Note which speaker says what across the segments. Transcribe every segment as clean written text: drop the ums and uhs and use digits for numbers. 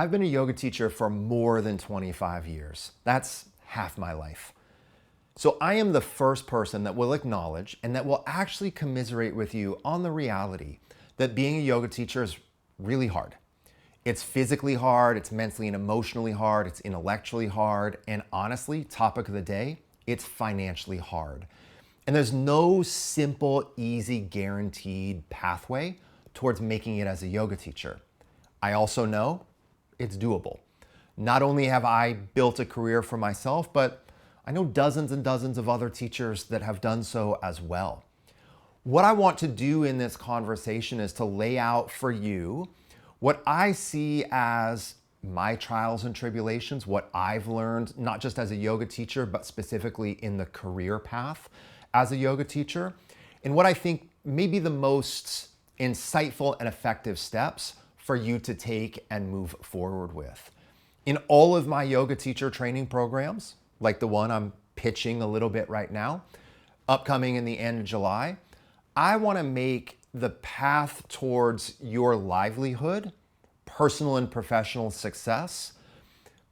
Speaker 1: I've been a yoga teacher for more than 25 years. That's half my life. So I am the first person that will acknowledge and that will actually commiserate with you on the reality that being a yoga teacher is really hard. It's physically hard, it's mentally and emotionally hard, it's intellectually hard, and honestly, topic of the day, it's financially hard. And there's no simple, easy, guaranteed pathway towards making it as a yoga teacher. I also know it's doable. Not only have I built a career for myself, but I know dozens and dozens of other teachers that have done so as well. What I want to do in this conversation is to lay out for you what I see as my trials and tribulations, what I've learned, not just as a yoga teacher, but specifically in the career path as a yoga teacher, and what I think may be the most insightful and effective steps for you to take and move forward with. In all of my yoga teacher training programs, like the one I'm pitching a little bit right now, upcoming in the end of July, I want to make the path towards your livelihood, personal and professional success,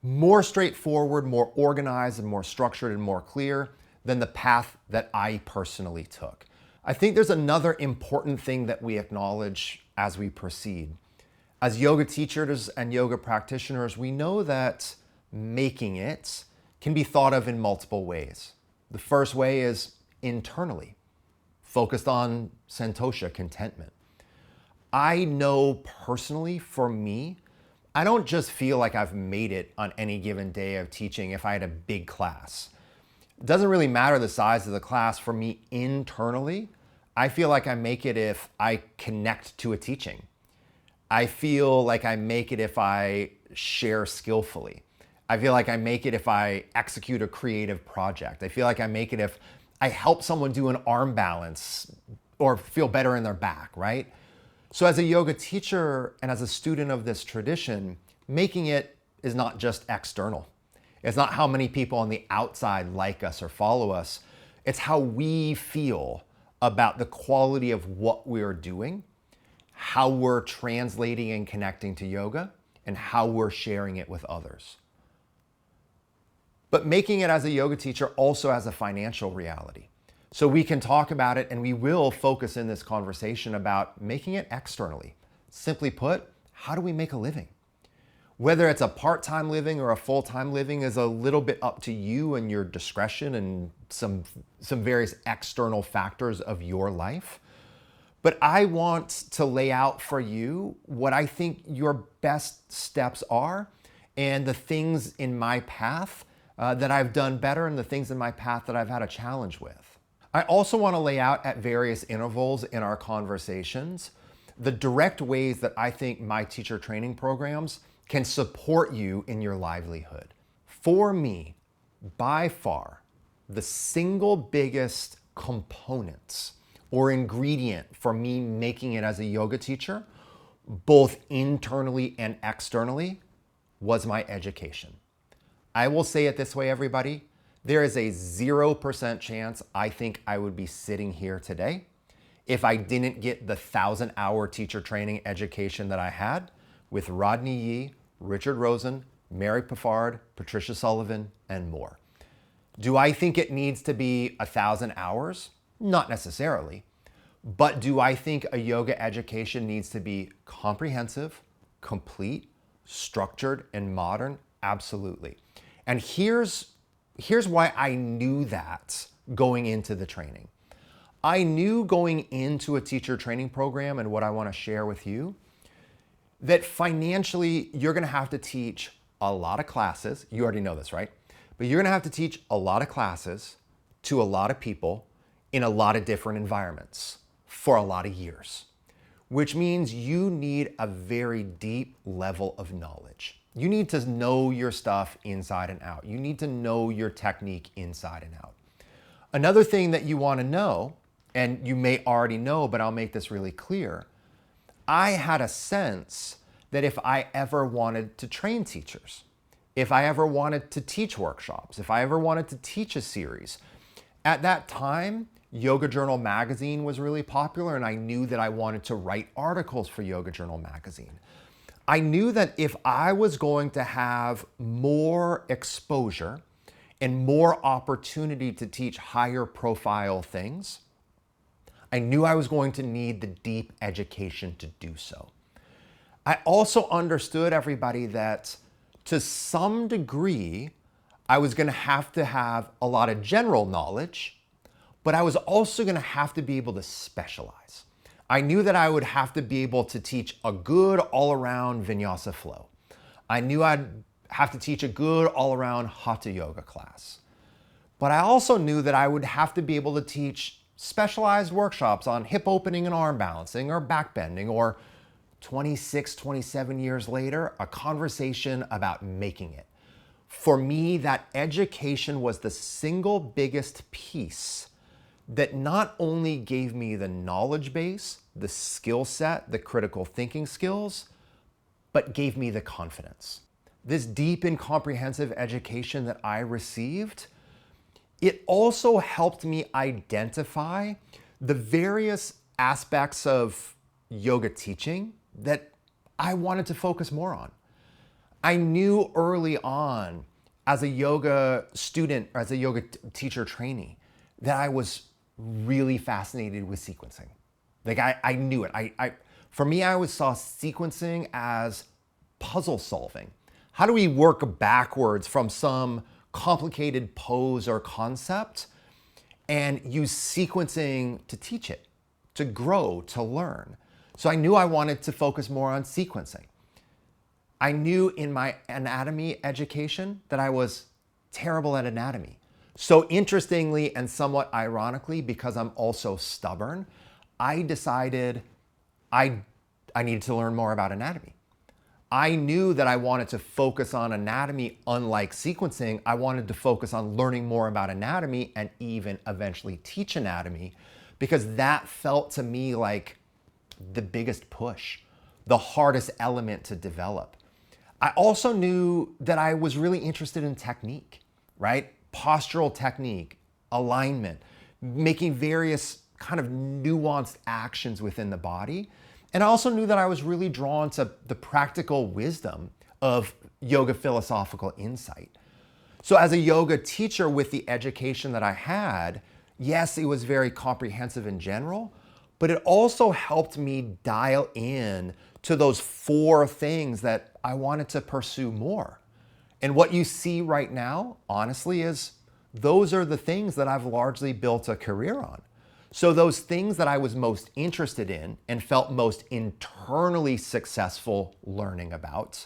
Speaker 1: more straightforward, more organized, and more structured and more clear than the path that I personally took. I think there's another important thing that we acknowledge as we proceed. As yoga teachers and yoga practitioners, we know that making it can be thought of in multiple ways. The first way is internally, focused on santosha, contentment. I know personally, for me, I don't just feel like I've made it on any given day of teaching if I had a big class. It doesn't really matter the size of the class. For me, internally, I feel like I make it if I connect to a teaching. I feel like I make it if I share skillfully. I feel like I make it if I execute a creative project. I feel like I make it if I help someone do an arm balance or feel better in their back, right? So as a yoga teacher and as a student of this tradition, making it is not just external. It's not how many people on the outside like us or follow us. It's how we feel about the quality of what we're doing, how we're translating and connecting to yoga, and how we're sharing it with others. But making it as a yoga teacher also has a financial reality. So we can talk about it, and we will focus in this conversation about making it externally. Simply put, how do we make a living? Whether it's a part-time living or a full-time living is a little bit up to you and your discretion and some various external factors of your life. But I want to lay out for you what I think your best steps are and the things in my path that I've done better and the things in my path that I've had a challenge with. I also want to lay out at various intervals in our conversations the direct ways that I think my teacher training programs can support you in your livelihood. For me, by far, the single biggest components or ingredient for me making it as a yoga teacher, both internally and externally, was my education. I will say it this way, everybody. There is a 0% chance I think I would be sitting here today if I didn't get the 1,000-hour teacher training education that I had with Rodney Yee, Richard Rosen, Mary Piffard, Patricia Sullivan, and more. Do I think it needs to be 1,000 hours? Not necessarily. But do I think a yoga education needs to be comprehensive, complete, structured, and modern? Absolutely. And here's why I knew that going into the training. I knew going into a teacher training program, and what I want to share with you, that financially you're going to have to teach a lot of classes. You already know this, right? But you're going to have to teach a lot of classes to a lot of people in a lot of different environments for a lot of years, which means you need a very deep level of knowledge. You need to know your stuff inside and out. You need to know your technique inside and out. Another thing that you want to know, and you may already know, but I'll make this really clear, I had a sense that if I ever wanted to train teachers, if I ever wanted to teach workshops, if I ever wanted to teach a series, at that time, Yoga Journal magazine was really popular, and I knew that I wanted to write articles for Yoga Journal magazine. I knew that if I was going to have more exposure and more opportunity to teach higher profile things, I knew I was going to need the deep education to do so. I also understood, everybody, that to some degree, I was going to have a lot of general knowledge, but I was also going to have to be able to specialize. I knew that I would have to be able to teach a good all-around vinyasa flow. I knew I'd have to teach a good all-around hatha yoga class. But I also knew that I would have to be able to teach specialized workshops on hip opening and arm balancing or back bending, or 26, 27 years later, a conversation about making it. For me, that education was the single biggest piece that not only gave me the knowledge base, the skill set, the critical thinking skills, but gave me the confidence. This deep and comprehensive education that I received, it also helped me identify the various aspects of yoga teaching that I wanted to focus more on. I knew early on as a yoga student, or as a yoga teacher trainee, that I was really fascinated with sequencing. Like I knew it. For me, I always saw sequencing as puzzle solving. How do we work backwards from some complicated pose or concept and use sequencing to teach it, to grow, to learn? So I knew I wanted to focus more on sequencing. I knew in my anatomy education that I was terrible at anatomy. So interestingly and somewhat ironically, because I'm also stubborn, I decided I needed to learn more about anatomy. I knew that I wanted to focus on anatomy. Unlike sequencing, I wanted to focus on learning more about anatomy and even eventually teach anatomy, because that felt to me like the biggest push, the hardest element to develop. I also knew that I was really interested in technique, right? Postural technique, alignment, making various kind of nuanced actions within the body. And I also knew that I was really drawn to the practical wisdom of yoga philosophical insight. So as a yoga teacher with the education that I had, yes, it was very comprehensive in general, but it also helped me dial in to those 4 things that I wanted to pursue more. And what you see right now, honestly, is those are the things that I've largely built a career on. So those things that I was most interested in and felt most internally successful learning about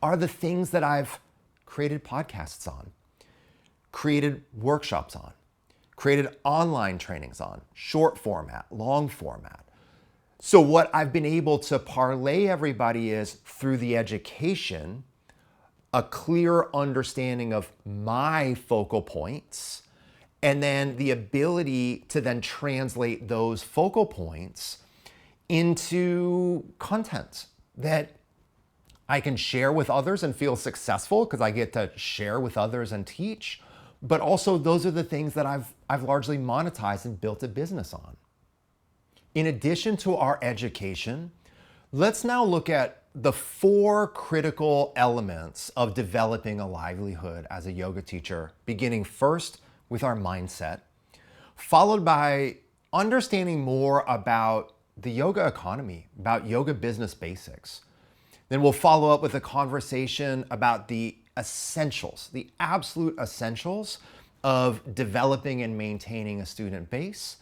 Speaker 1: are the things that I've created podcasts on, created workshops on, created online trainings on, short format, long format. So what I've been able to parlay, everybody, is through the education, a clear understanding of my focal points, and then the ability to then translate those focal points into content that I can share with others and feel successful because I get to share with others and teach. But also those are the things that I've largely monetized and built a business on. In addition to our education, let's now look at the 4 critical elements of developing a livelihood as a yoga teacher, beginning first with our mindset, followed by understanding more about the yoga economy, about yoga business basics. Then we'll follow up with a conversation about the essentials, the absolute essentials of developing and maintaining a student base.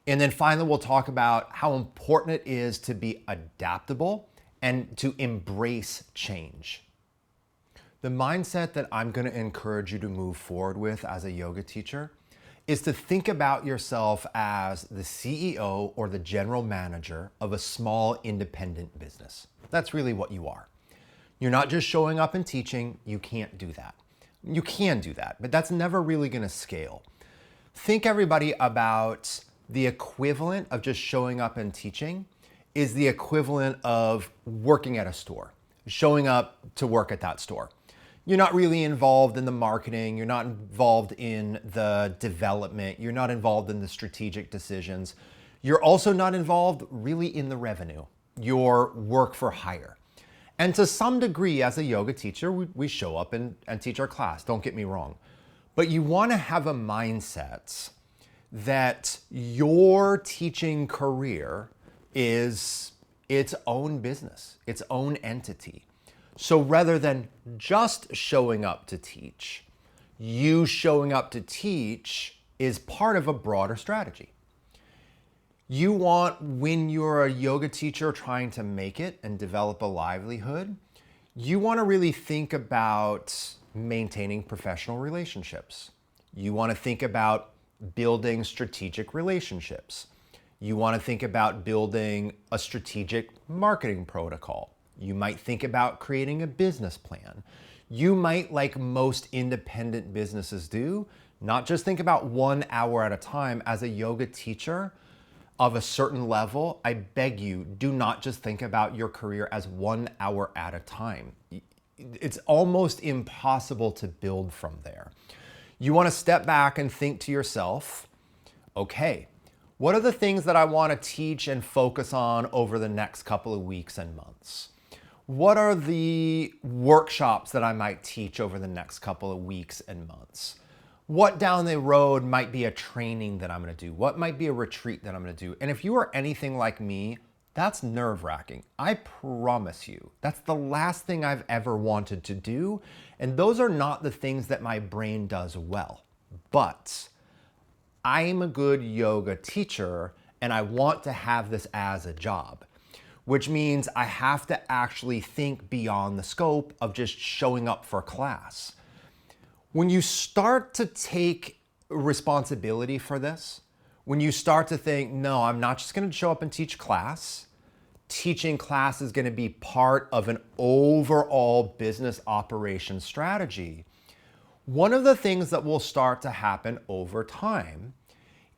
Speaker 1: And then finally, we'll talk about how important it is to be adaptable and to embrace change. The mindset that I'm going to encourage you to move forward with as a yoga teacher is to think about yourself as the CEO or the general manager of a small independent business. That's really what you are. You're not just showing up and teaching. You can't do that. You can do that, but that's never really going to scale. Think, everybody, about the equivalent of just showing up and teaching is the equivalent of working at a store, showing up to work at that store. You're not really involved in the marketing. You're not involved in the development. You're not involved in the strategic decisions. You're also not involved really in the revenue, your work for hire. And to some degree, as a yoga teacher, we show up and teach our class, don't get me wrong. But you want to have a mindset that your teaching career is its own business, its own entity. So rather than just showing up to teach, you showing up to teach is part of a broader strategy. You want, when you're a yoga teacher trying to make it and develop a livelihood, you want to really think about maintaining professional relationships. You want to think about building strategic relationships. You want to think about building a strategic marketing protocol. You might think about creating a business plan. You might, like most independent businesses do, not just think about 1 hour at a time. As a yoga teacher of a certain level, I beg you, do not just think about your career as 1 hour at a time. It's almost impossible to build from there. You want to step back and think to yourself, okay, what are the things that I want to teach and focus on over the next couple of weeks and months? What are the workshops that I might teach over the next couple of weeks and months? What down the road might be a training that I'm going to do? What might be a retreat that I'm going to do? And if you are anything like me, that's nerve-wracking. I promise you, that's the last thing I've ever wanted to do. And those are not the things that my brain does well. But I'm a good yoga teacher and I want to have this as a job, which means I have to actually think beyond the scope of just showing up for class. When you start to take responsibility for this, when you start to think, no, I'm not just going to show up and teach class. Teaching class is going to be part of an overall business operation strategy. One of the things that will start to happen over time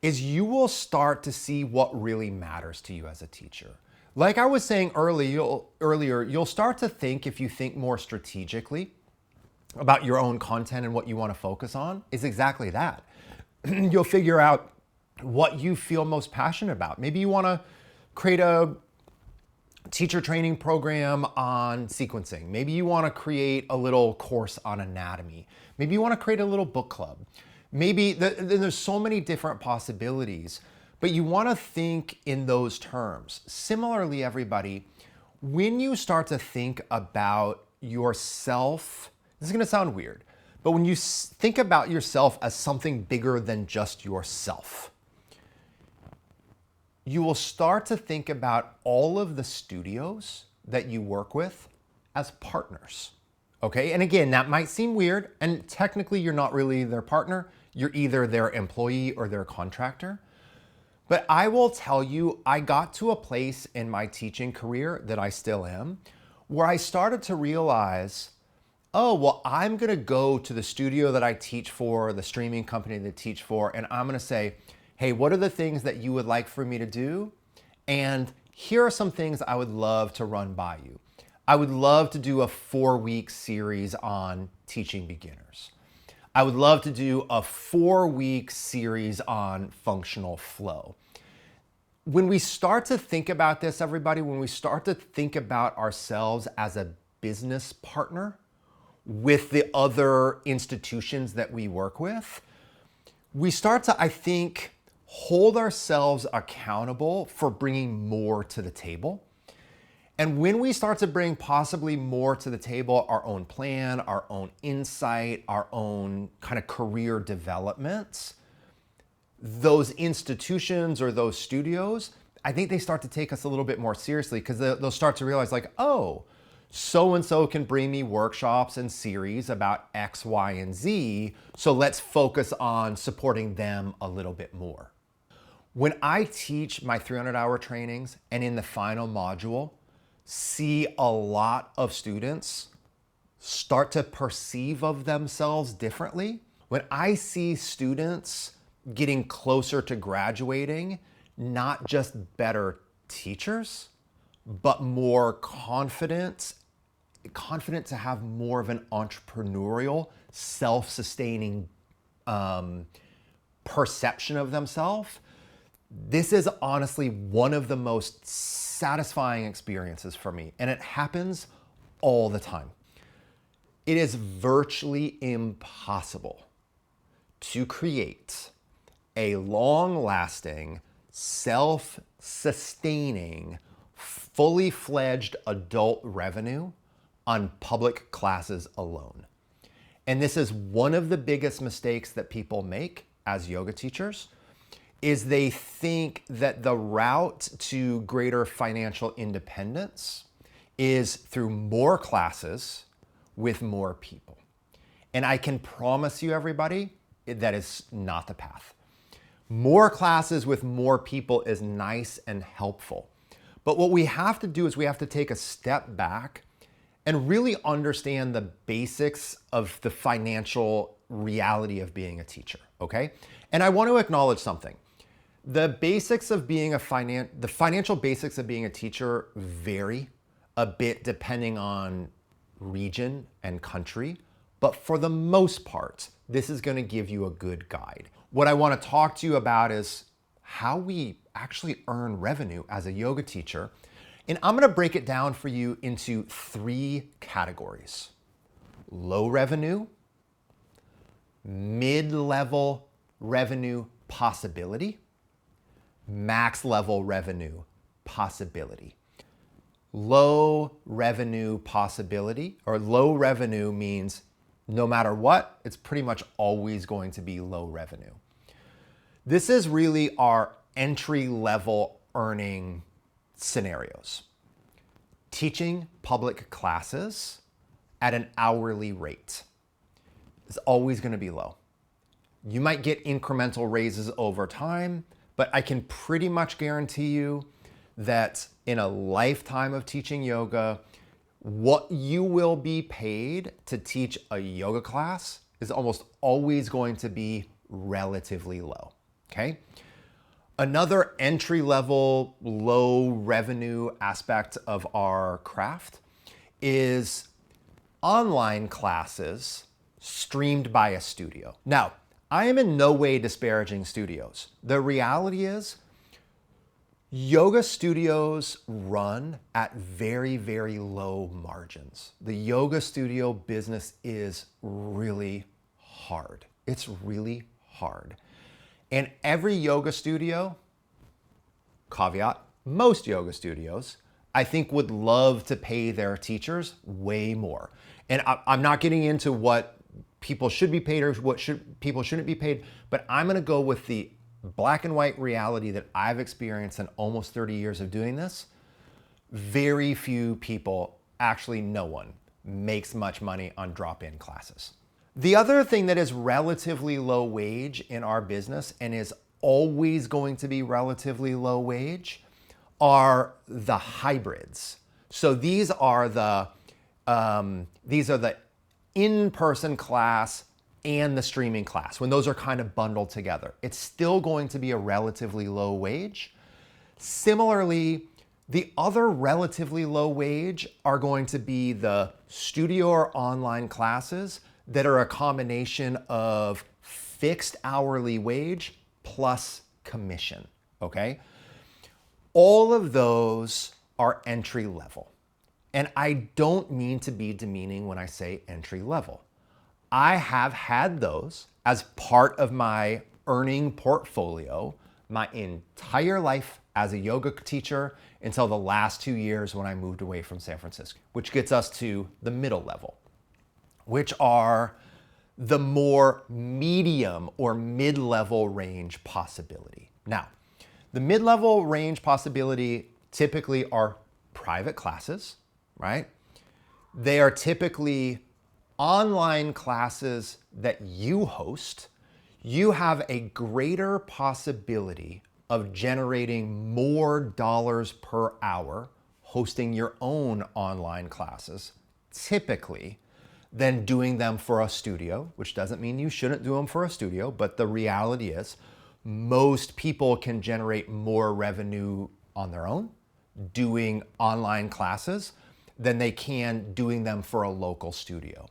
Speaker 1: is you will start to see what really matters to you as a teacher. Like I was saying earlier, you'll start to think, if you think more strategically about your own content and what you want to focus on, is exactly that. You'll figure out what you feel most passionate about. Maybe you want to create a teacher training program on sequencing. Maybe you want to create a little course on anatomy. Maybe you want to create a little book club. Maybe there's so many different possibilities, but you want to think in those terms. Similarly, everybody, when you start to think about yourself, this is going to sound weird, but when you think about yourself as something bigger than just yourself, you will start to think about all of the studios that you work with as partners, okay? And again, that might seem weird, and technically you're not really their partner. You're either their employee or their contractor. But I will tell you, I got to a place in my teaching career that I still am, where I started to realize, oh, well, I'm gonna go to the studio that I teach for, the streaming company that I teach for, and I'm gonna say, hey, what are the things that you would like for me to do? And here are some things I would love to run by you. I would love to do a 4-week series on teaching beginners. I would love to do a 4-week series on functional flow. When we start to think about this, everybody, when we start to think about ourselves as a business partner with the other institutions that we work with, we start to, I think, hold ourselves accountable for bringing more to the table. And when we start to bring possibly more to the table, our own plan, our own insight, our own kind of career developments, those institutions or those studios, I think they start to take us a little bit more seriously, because they'll start to realize, like, oh, so-and-so can bring me workshops and series about X, Y, and Z, so let's focus on supporting them a little bit more. When I teach my 300-hour trainings and in the final module, see a lot of students start to perceive of themselves differently. When I see students getting closer to graduating, not just better teachers, but more confident to have more of an entrepreneurial, self-sustaining perception of themselves, this is honestly one of the most satisfying experiences for me. And it happens all the time. It is virtually impossible to create a long-lasting, self-sustaining, fully fledged adult revenue on public classes alone. And this is one of the biggest mistakes that people make as yoga teachers, is they think that the route to greater financial independence is through more classes with more people. And I can promise you, everybody, that is not the path. More classes with more people is nice and helpful. But what we have to do is we have to take a step back and really understand the basics of the financial reality of being a teacher, okay? And I want to acknowledge something. The financial basics of being a teacher vary a bit depending on region and country, but for the most part, this is going to give you a good guide. What I want to talk to you about is how we actually earn revenue as a yoga teacher. And I'm going to break it down for you into 3 categories: low revenue, mid-level revenue possibility, max level revenue possibility. Low revenue possibility, or low revenue, means no matter what, it's pretty much always going to be low revenue. This is really our entry level earning scenarios. Teaching public classes at an hourly rate is always going to be low. You might get incremental raises over time, but I can pretty much guarantee you that in a lifetime of teaching yoga, what you will be paid to teach a yoga class is almost always going to be relatively low, okay? Another entry-level, low-revenue aspect of our craft is online classes streamed by a studio. Now, I am in no way disparaging studios. The reality is, yoga studios run at very, very low margins. The yoga studio business is really hard. It's really hard. And every yoga studio, caveat, most yoga studios, I think would love to pay their teachers way more. And I'm not getting into what people should be paid or what people shouldn't be paid, but I'm gonna go with the black and white reality that I've experienced in almost 30 years of doing this. Very few people, actually no one, makes much money on drop-in classes. The other thing that is relatively low wage in our business and is always going to be relatively low wage are the hybrids. So these are the in-person class and the streaming class, when those are kind of bundled together. It's still going to be a relatively low wage. Similarly, the other relatively low wage are going to be the studio or online classes that are a combination of fixed hourly wage plus commission, okay? All of those are entry level. And I don't mean to be demeaning when I say entry level. I have had those as part of my earning portfolio my entire life as a yoga teacher until the last 2 years when I moved away from San Francisco, which gets us to the middle level, which are the more medium or mid-level range possibility. Now, the mid-level range possibility typically are private classes, right? They are typically online classes that you host. You have a greater possibility of generating more dollars per hour hosting your own online classes, typically, than doing them for a studio, which doesn't mean you shouldn't do them for a studio, but the reality is most people can generate more revenue on their own doing online classes than they can doing them for a local studio.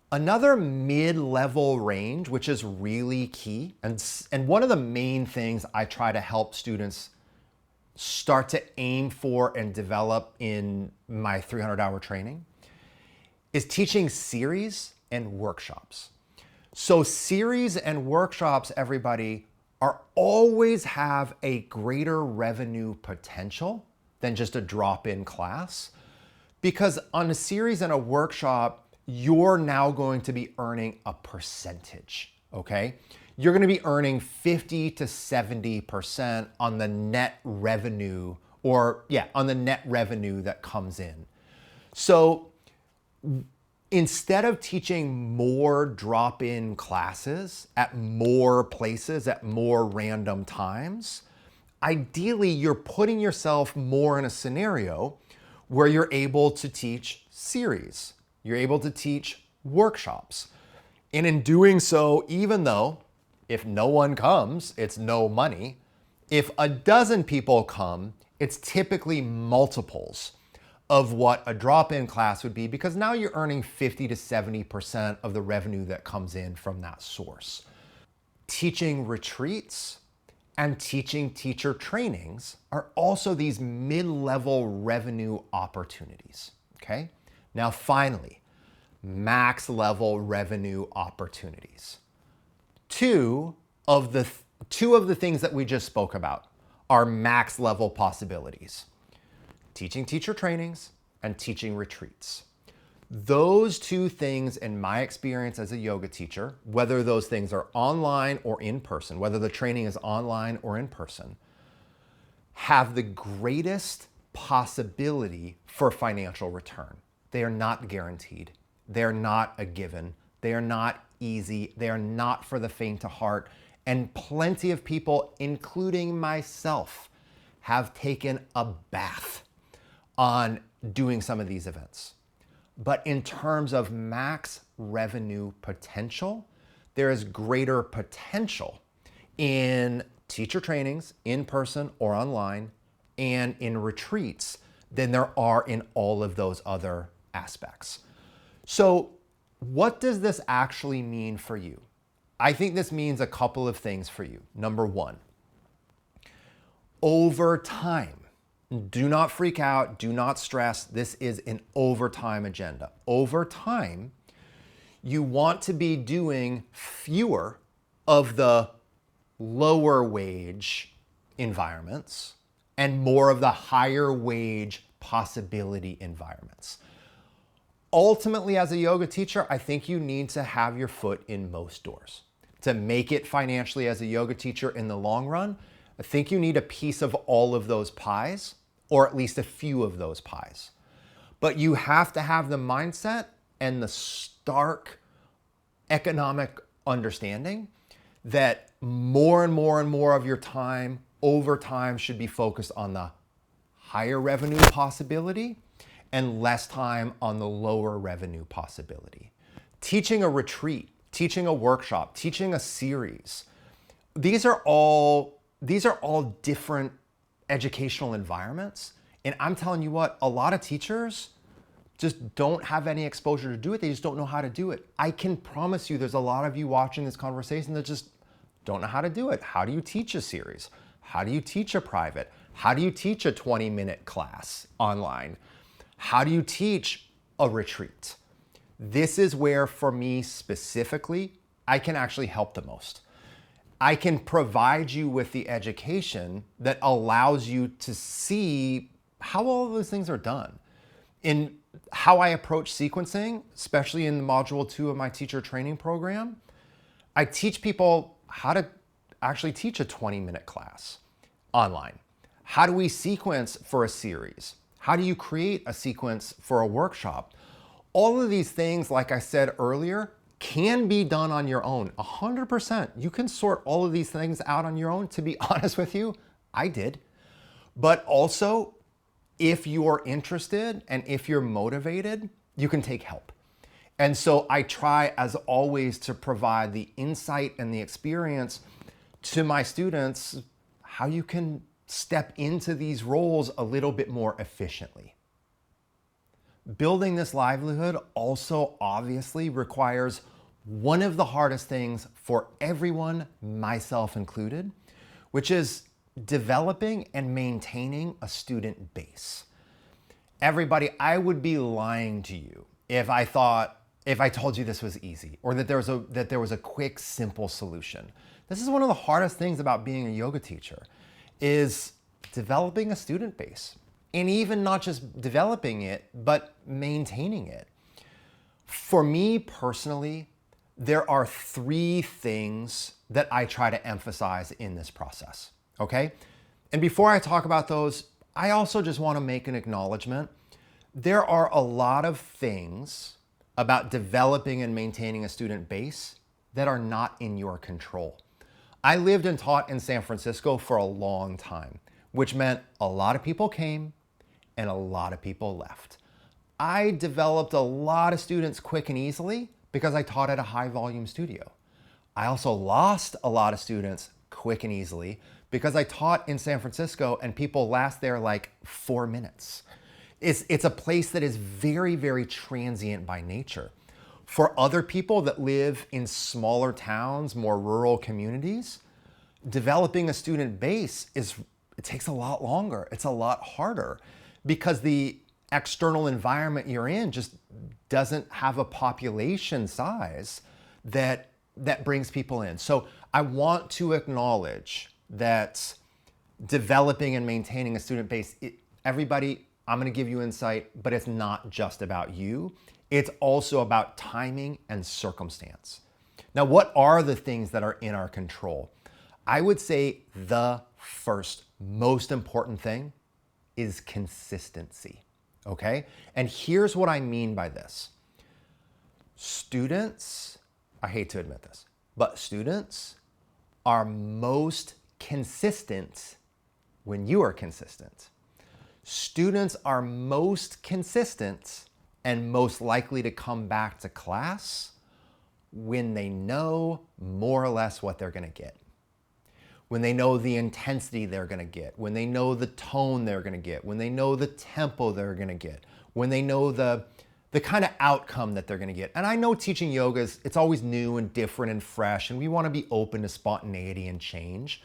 Speaker 1: Another mid-level range, which is really key, and one of the main things I try to help students start to aim for and develop in my 300-hour training, is teaching series and workshops. So series and workshops, everybody, are always have a greater revenue potential than just a drop-in class. Because on a series and a workshop, you're now going to be earning a percentage, okay? You're gonna be earning 50 to 70% on the net revenue, on the net revenue that comes in. So instead of teaching more drop-in classes at more places at more random times, ideally you're putting yourself more in a scenario where you're able to teach series, you're able to teach workshops. And in doing so, even though if no one comes, it's no money, if a dozen people come, it's typically multiples of what a drop-in class would be, because now you're earning 50 to 70% of the revenue that comes in from that source. Teaching retreats and teaching teacher trainings are also these mid-level revenue opportunities, okay? Now finally, max level revenue opportunities. Two of the things that we just spoke about are max level possibilities. Teaching teacher trainings and teaching retreats. Those two things, in my experience as a yoga teacher, whether those things are online or in person, whether the training is online or in person, have the greatest possibility for financial return. They are not guaranteed. They are not a given. They are not easy. They are not for the faint of heart. And plenty of people, including myself, have taken a bath on doing some of these events. But in terms of max revenue potential, there is greater potential in teacher trainings, in person or online, and in retreats than there are in all of those other aspects. So what does this actually mean for you? I think this means a couple of things for you. Number one, over time, do not freak out, do not stress. This is an overtime agenda. Over time, you want to be doing fewer of the lower wage environments and more of the higher wage possibility environments. Ultimately, as a yoga teacher, I think you need to have your foot in most doors. To make it financially as a yoga teacher in the long run, I think you need a piece of all of those pies, or at least a few of those pies. But you have to have the mindset and the stark economic understanding that more and more and more of your time over time should be focused on the higher revenue possibility and less time on the lower revenue possibility. Teaching a retreat, teaching a workshop, teaching a series, these are all different educational environments. And I'm telling you what, a lot of teachers just don't have any exposure to do it. They just don't know how to do it. I can promise you there's a lot of you watching this conversation that just don't know how to do it. How do you teach a series? How do you teach a private? How do you teach a 20-minute class online? How do you teach a retreat? This is where, for me specifically, I can actually help the most. I can provide you with the education that allows you to see how all of those things are done. In how I approach sequencing, especially in module 2 of my teacher training program, I teach people how to actually teach a 20-minute class online. How do we sequence for a series? How do you create a sequence for a workshop? All of these things, like I said earlier, can be done on your own, 100%. You can sort all of these things out on your own. To be honest with you, I did. But also, if you're interested and if you're motivated, you can take help. And so I try, as always, to provide the insight and the experience to my students, how you can step into these roles a little bit more efficiently. Building this livelihood also obviously requires one of the hardest things for everyone, myself included, which is developing and maintaining a student base. Everybody, I would be lying to you if I told you this was easy, or that there was a quick, simple solution. This is one of the hardest things about being a yoga teacher, is developing a student base. And even not just developing it, but maintaining it. For me personally, there are 3 things that I try to emphasize in this process, okay? And before I talk about those, I also just want to make an acknowledgement. There are a lot of things about developing and maintaining a student base that are not in your control. I lived and taught in San Francisco for a long time, which meant a lot of people came and a lot of people left. I developed a lot of students quick and easily because I taught at a high volume studio. I also lost a lot of students quick and easily because I taught in San Francisco and people last there like 4 minutes. It's a place that is very, very transient by nature. For other people that live in smaller towns, more rural communities, developing a student base it takes a lot longer. It's a lot harder because the external environment you're in just doesn't have a population size that brings people in. So I want to acknowledge that developing and maintaining a student base, everybody, I'm going to give you insight, but it's not just about you. It's also about timing and circumstance. Now, what are the things that are in our control? I would say the first most important thing is consistency, okay? And here's what I mean by this. Students, I hate to admit this, but students are most consistent when you are consistent. Students are most consistent and most likely to come back to class when they know more or less what they're going to get. When they know the intensity they're going to get, when they know the tone they're going to get, when they know the tempo they're going to get, when they know the kind of outcome that they're going to get. And I know teaching yoga it's always new and different and fresh, and we want to be open to spontaneity and change.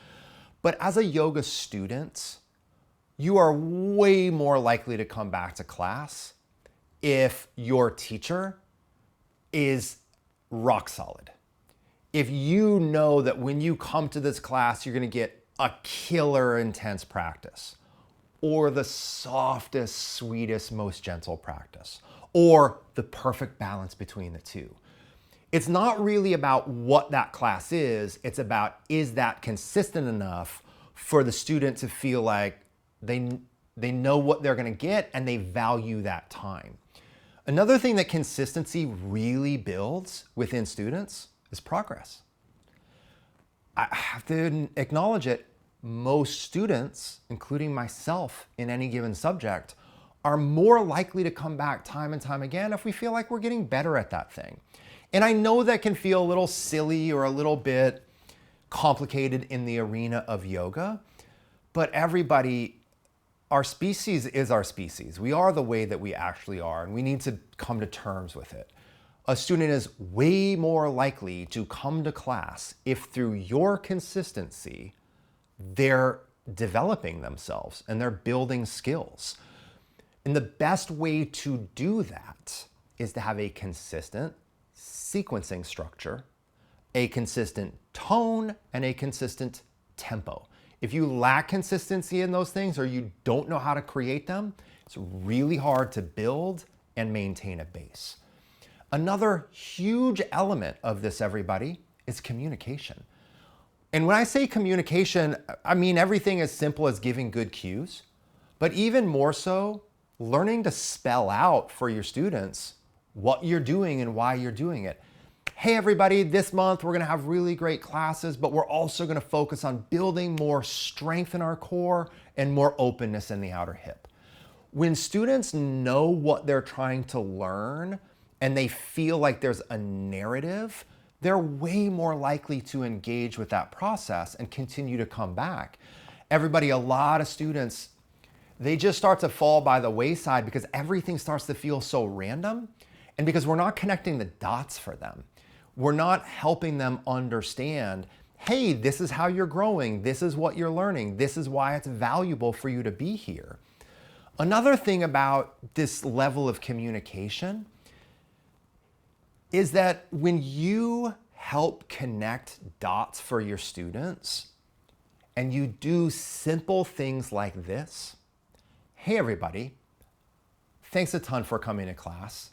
Speaker 1: But as a yoga student, you are way more likely to come back to class if your teacher is rock solid. If you know that when you come to this class, you're going to get a killer intense practice, or the softest, sweetest, most gentle practice, or the perfect balance between the two. It's not really about what that class is. It's about, is that consistent enough for the student to feel like they know what they're going to get and they value that time. Another thing that consistency really builds within students is progress. I have to acknowledge it. Most students, including myself in any given subject, are more likely to come back time and time again if we feel like we're getting better at that thing. And I know that can feel a little silly or a little bit complicated in the arena of yoga, but everybody, our species is our species. We are the way that we actually are, and we need to come to terms with it. A student is way more likely to come to class if through your consistency, they're developing themselves and they're building skills. And the best way to do that is to have a consistent sequencing structure, a consistent tone, and a consistent tempo. If you lack consistency in those things, or you don't know how to create them, it's really hard to build and maintain a base. Another huge element of this, everybody, is communication. And when I say communication, I mean everything as simple as giving good cues, but even more so, learning to spell out for your students what you're doing and why you're doing it. Hey everybody, this month we're gonna have really great classes, but we're also gonna focus on building more strength in our core and more openness in the outer hip. When students know what they're trying to learn and they feel like there's a narrative, they're way more likely to engage with that process and continue to come back. Everybody, a lot of students, they just start to fall by the wayside because everything starts to feel so random, and because we're not connecting the dots for them. We're not helping them understand, hey, this is how you're growing, this is what you're learning, this is why it's valuable for you to be here. Another thing about this level of communication is that when you help connect dots for your students and you do simple things like this, hey everybody, thanks a ton for coming to class.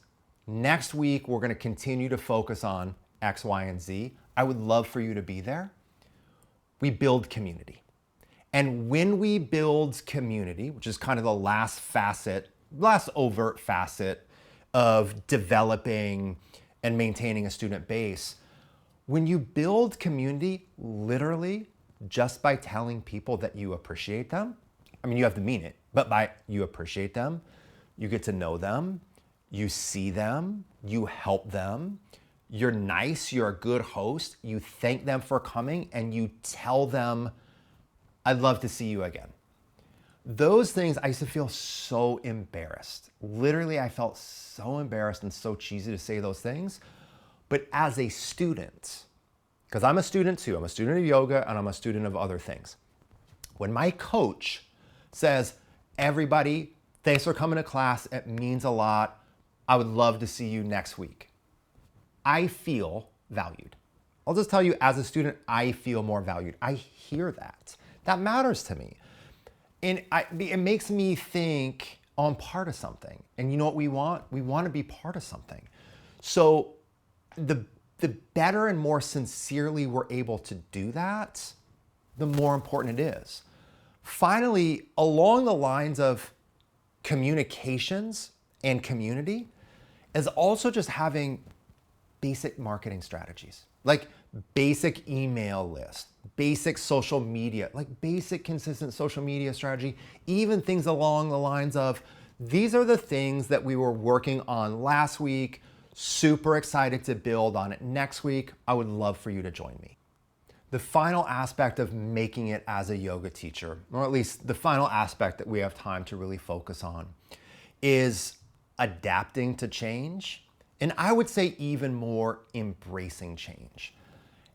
Speaker 1: Next week, we're gonna continue to focus on X, Y, and Z. I would love for you to be there. We build community. And when we build community, which is kind of the last overt facet of developing and maintaining a student base, when you build community, literally just by telling people that you appreciate them, I mean, you have to mean it, but by you appreciate them, you get to know them, you see them, you help them, you're nice, you're a good host, you thank them for coming, and you tell them, I'd love to see you again. Those things, I used to feel so embarrassed. Literally, I felt so embarrassed and so cheesy to say those things. But as a student, because I'm a student too, I'm a student of yoga and I'm a student of other things. When my coach says, everybody, thanks for coming to class, it means a lot. I would love to see you next week. I feel valued. I'll just tell you, as a student, I feel more valued. I hear that. That matters to me. And it makes me think, oh, I'm part of something. And you know what we want? We want to be part of something. So the better and more sincerely we're able to do that, the more important it is. Finally, along the lines of communications and community, is also just having basic marketing strategies, like basic email list, basic social media, like basic consistent social media strategy, even things along the lines of, these are the things that we were working on last week, super excited to build on it next week. I would love for you to join me. The final aspect of making it as a yoga teacher, or at least the final aspect that we have time to really focus on, is adapting to change. And I would say even more, embracing change.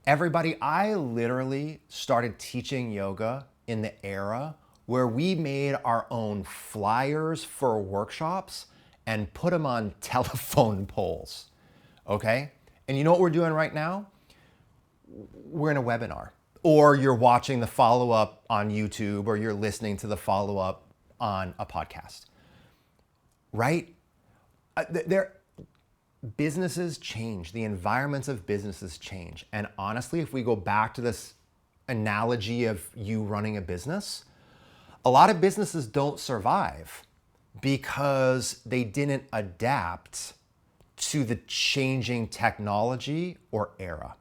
Speaker 1: Everybody, I literally started teaching yoga in the era where we made our own flyers for workshops and put them on telephone poles, okay? And you know what we're doing right now? We're in a webinar, or you're watching the follow-up on YouTube, or you're listening to the follow-up on a podcast, right? Businesses change, the environments of businesses change. And honestly, if we go back to this analogy of you running a business, a lot of businesses don't survive because they didn't adapt to the changing technology or era.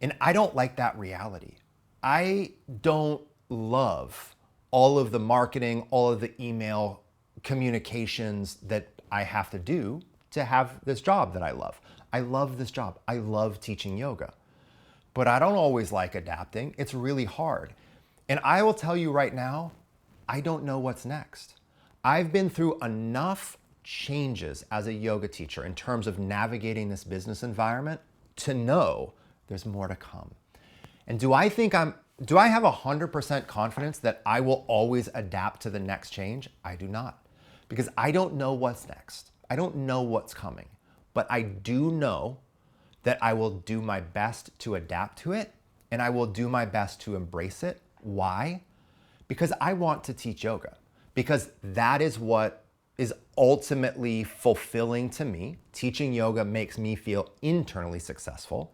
Speaker 1: And I don't like that reality. I don't love all of the marketing, all of the email communications that I have to do to have this job that I love. I love this job. I love teaching yoga. But I don't always like adapting. It's really hard. And I will tell you right now, I don't know what's next. I've been through enough changes as a yoga teacher in terms of navigating this business environment to know there's more to come. And do I have 100% confidence that I will always adapt to the next change? I do not, because I don't know what's next. I don't know what's coming, but I do know that I will do my best to adapt to it, and I will do my best to embrace it. Why? Because I want to teach yoga, because that is what is ultimately fulfilling to me. Teaching yoga makes me feel internally successful,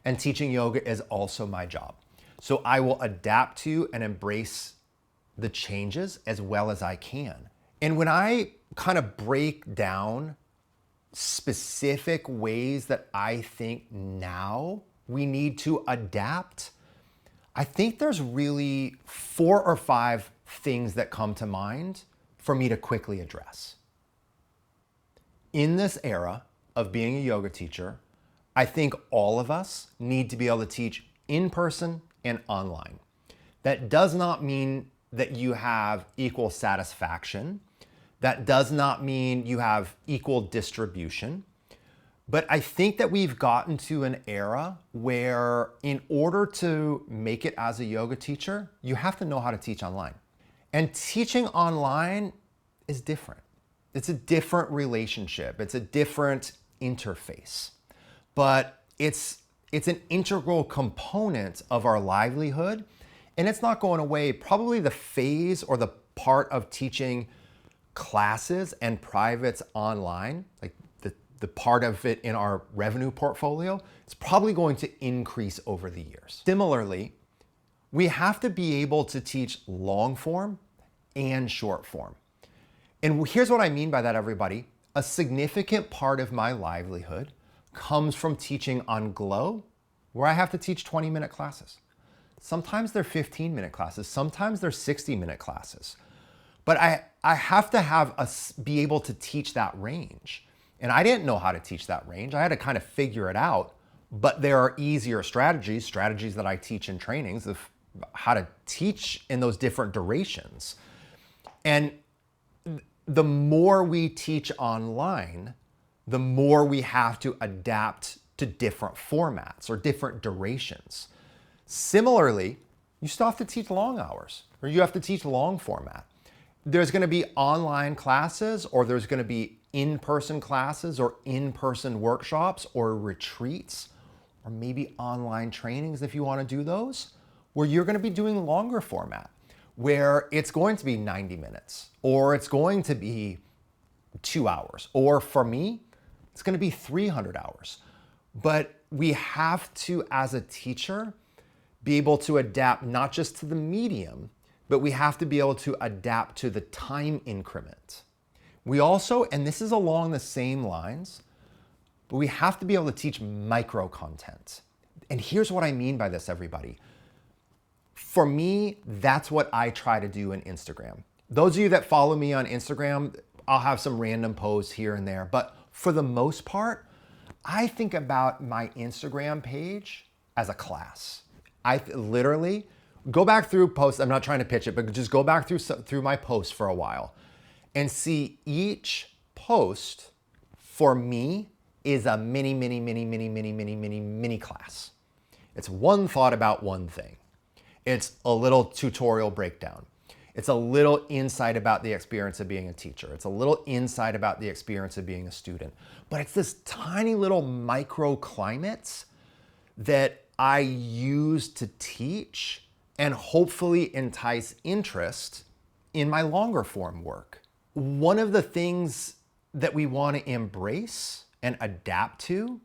Speaker 1: and teaching yoga is also my job. So I will adapt to and embrace the changes as well as I can. And when I kind of break down specific ways that I think now we need to adapt, I think there's really 4 or 5 things that come to mind for me to quickly address. In this era of being a yoga teacher, I think all of us need to be able to teach in person and online. That does not mean that you have equal satisfaction. That does not mean you have equal distribution. But I think that we've gotten to an era where in order to make it as a yoga teacher, you have to know how to teach online. And teaching online is different. It's a different relationship. It's a different interface. but it's an integral component of our livelihood, and it's not going away. Probably the phase or the part of teaching classes and privates online, like the part of it in our revenue portfolio, it's probably going to increase over the years. Similarly, we have to be able to teach long form and short form. And here's what I mean by that, everybody. A significant part of my livelihood comes from teaching on Glow, where I have to teach 20-minute classes. Sometimes they're 15-minute classes, sometimes they're 60-minute classes. But I have to be able to teach that range. And I didn't know how to teach that range. I had to kind of figure it out. But there are easier strategies that I teach in trainings of how to teach in those different durations. And the more we teach online, the more we have to adapt to different formats or different durations. Similarly, you still have to teach long hours, or you have to teach long format. There's going to be online classes, or there's going to be in-person classes or in-person workshops or retreats, or maybe online trainings if you want to do those, where you're going to be doing longer format, where it's going to be 90 minutes, or it's going to be 2 hours, or for me, it's going to be 300 hours. But we have to, as a teacher, be able to adapt not just to the medium, but we have to be able to adapt to the time increment. We also, and this is along the same lines, but we have to be able to teach micro content. And here's what I mean by this, everybody. For me, that's what I try to do in Instagram. Those of you that follow me on Instagram, I'll have some random posts here and there, but for the most part, I think about my Instagram page as a class. I literally go back through posts. I'm not trying to pitch it, but just go back through my posts for a while and see each post for me is a mini class. It's one thought about one thing. It's a little tutorial breakdown. It's a little insight about the experience of being a teacher. It's a little insight about the experience of being a student. But it's this tiny little microclimates that I use to teach and hopefully entice interest in my longer form work. One of the things that we want to embrace and adapt to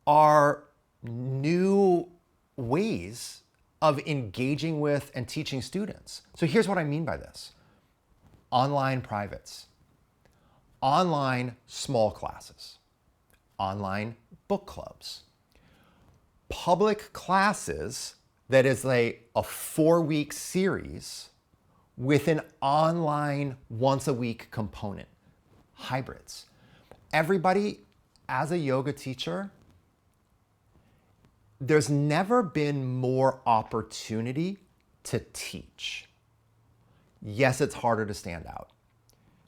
Speaker 1: are new ways of engaging with and teaching students. So here's what I mean by this. Online privates, online small classes, online book clubs, public classes that is a 4-week series with an online once-a-week component, hybrids. Everybody, as a yoga teacher, there's never been more opportunity to teach. Yes, it's harder to stand out.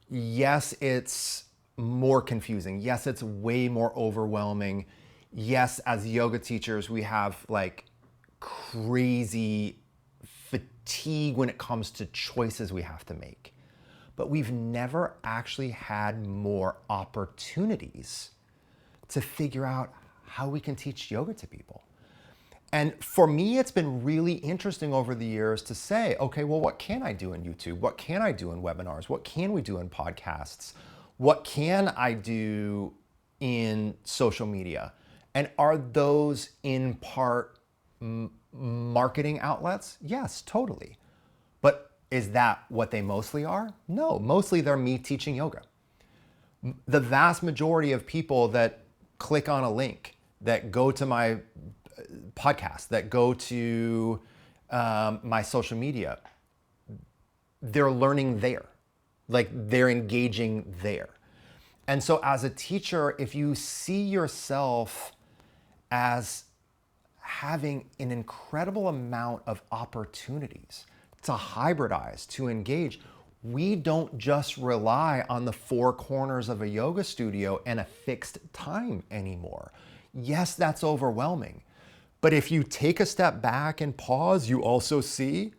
Speaker 1: Yes, it's more confusing. Yes, it's way more overwhelming. Yes, as yoga teachers, we have like crazy fatigue when it comes to choices we have to make. But we've never actually had more opportunities to figure out how we can teach yoga to people. And for me, it's been really interesting over the years to say, okay, well, what can I do in YouTube? What can I do in webinars? What can we do in podcasts? What can I do in social media? And are those in part marketing outlets? Yes, totally. But is that what they mostly are? No, mostly they're me teaching yoga. The vast majority of people that click on a link, that go to my podcast, that go to my social media, they're learning there. Like they're engaging there. And so as a teacher, if you see yourself as having an incredible amount of opportunities to hybridize, to engage, we don't just rely on the 4 corners of a yoga studio and a fixed time anymore. Yes, that's overwhelming. But if you take a step back and pause, you also see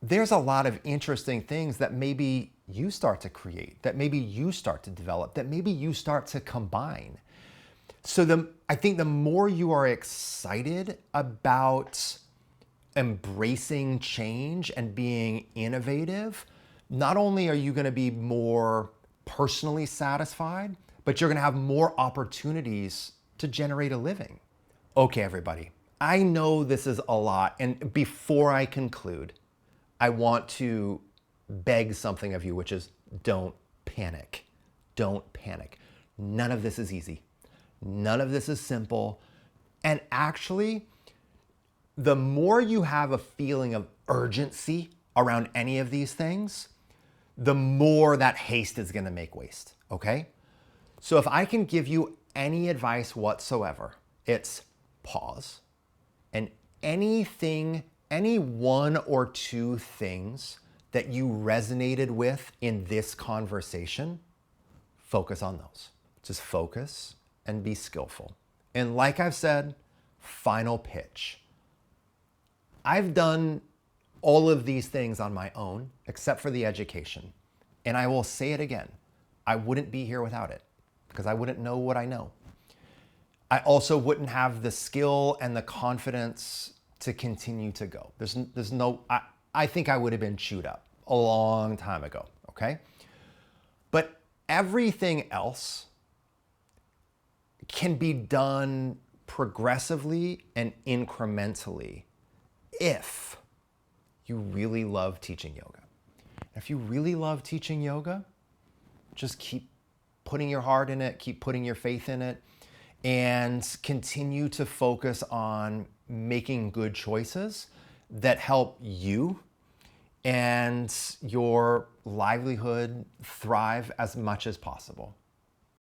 Speaker 1: there's a lot of interesting things that maybe you start to create, that maybe you start to develop, that maybe you start to combine. So I think the more you are excited about embracing change and being innovative, not only are you going to be more personally satisfied, but you're going to have more opportunities to generate a living. Okay, everybody, I know this is a lot. And before I conclude, I want to beg something of you, which is don't panic. Don't panic. None of this is easy. None of this is simple. And actually, the more you have a feeling of urgency around any of these things, the more that haste is going to make waste, okay? So if I can give you any advice whatsoever, it's pause. And anything, any one or two things that you resonated with in this conversation, focus on those. Just focus and be skillful. And like I've said, final pitch. I've done all of these things on my own, except for the education. And I will say it again, I wouldn't be here without it because I wouldn't know what I know. I also wouldn't have the skill and the confidence to continue to go. I think I would have been chewed up a long time ago, okay? But everything else can be done progressively and incrementally if you really love teaching yoga. If you really love teaching yoga, just keep putting your heart in it, keep putting your faith in it, and continue to focus on making good choices that help you and your livelihood thrive as much as possible.